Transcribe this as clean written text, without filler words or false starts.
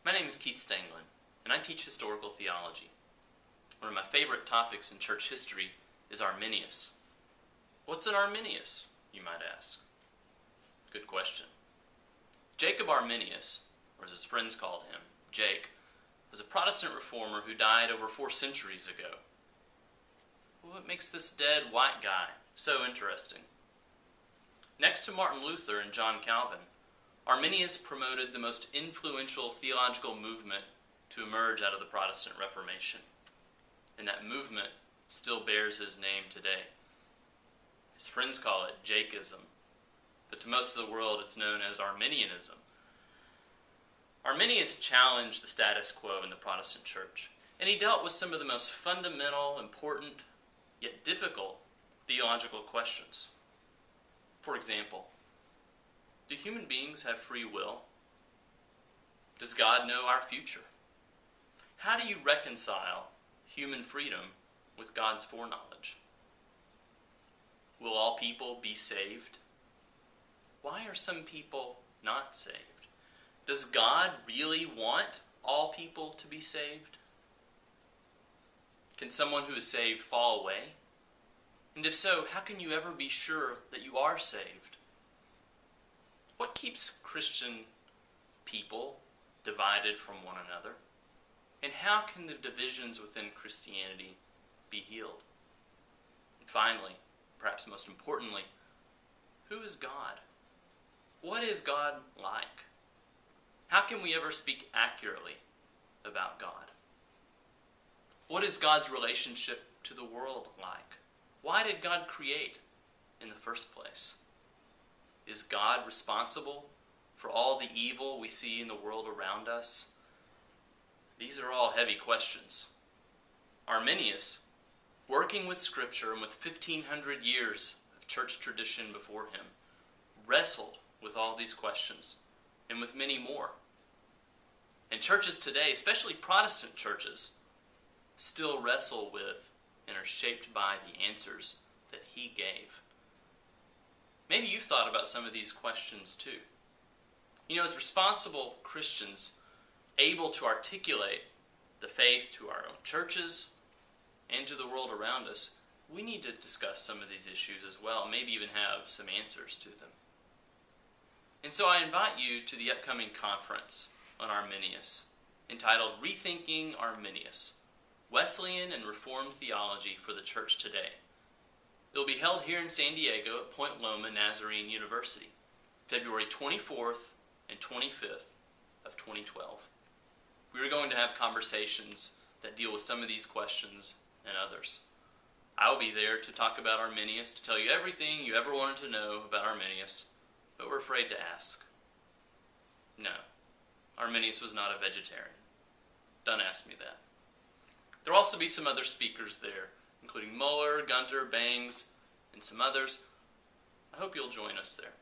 My name is Keith Stanglin, and I teach historical theology. One of my favorite topics in church history is Arminius. What's an Arminius, you might ask? Good question. Jacob Arminius, or as his friends called him, Jake, was a Protestant reformer who died over 4 centuries ago. What makes this dead white guy so interesting? Next to Martin Luther and John Calvin, Arminius promoted the most influential theological movement to emerge out of the Protestant Reformation. And that movement still bears his name today. His friends call it Jakeism, but to most of the world it's known as Arminianism. Arminius challenged the status quo in the Protestant church, and he dealt with some of the most fundamental, important, yet difficult theological questions. For example, do human beings have free will? Does God know our future? How do you reconcile human freedom with God's foreknowledge? Will all people be saved? Why are some people not saved? Does God really want all people to be saved? Can someone who is saved fall away? And if so, how can you ever be sure that you are saved? What keeps Christian people divided from one another? And how can the divisions within Christianity be healed? And finally, perhaps most importantly, who is God? What is God like? How can we ever speak accurately about God? What is God's relationship to the world like? Why did God create in the first place? Is God responsible for all the evil we see in the world around us? These are all heavy questions. Arminius, working with Scripture and with 1,500 years of church tradition before him, wrestled with all these questions and with many more. And churches today, especially Protestant churches, still wrestle with and are shaped by the answers that he gave. Maybe you've thought about some of these questions too. You know, as responsible Christians, able to articulate the faith to our own churches and to the world around us, we need to discuss some of these issues as well, maybe even have some answers to them. And so I invite you to the upcoming conference on Arminius, entitled Rethinking Arminius, Wesleyan and Reformed Theology for the Church Today. It will be held here in San Diego at Point Loma Nazarene University, February 24th and 25th of 2012. We are going to have conversations that deal with some of these questions and others. I will be there to talk about Arminius, to tell you everything you ever wanted to know about Arminius, but were afraid to ask. No, Arminius was not a vegetarian. Don't ask me that. There will also be some other speakers there, including Muller, Gunter, Bangs, and some others. I hope you'll join us there.